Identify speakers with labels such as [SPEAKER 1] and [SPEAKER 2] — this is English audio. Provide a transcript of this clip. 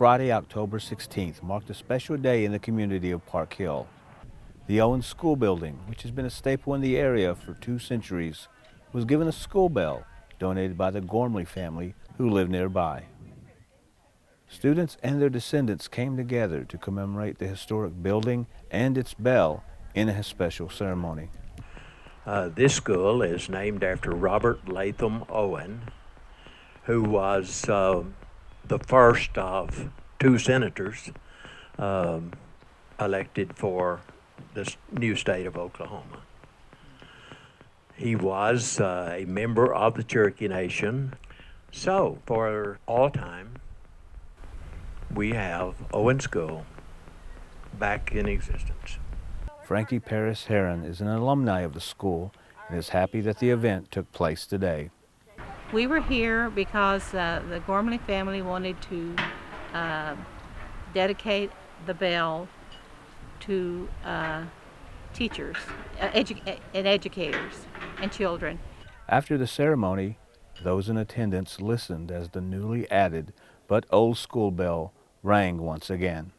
[SPEAKER 1] Friday, October 16th marked a special day in the community of Park Hill. The Owen School Building, which has been a staple in the area for 2 centuries, was given a school bell donated by the Gormley family who live nearby. Students and their descendants came together to commemorate the historic building and its bell in a special ceremony.
[SPEAKER 2] This school is named after Robert Latham Owen, who was the first of 2 senators elected for the new state of Oklahoma. He was a member of the Cherokee Nation. So, for all time, we have Owen School back in existence.
[SPEAKER 1] Frankie Paris Heron is an alumni of the school and is happy that the event took place today.
[SPEAKER 3] We were here because the Gormley family wanted to dedicate the bell to teachers and educators and children.
[SPEAKER 1] After the ceremony, those in attendance listened as the newly added but old school bell rang once again.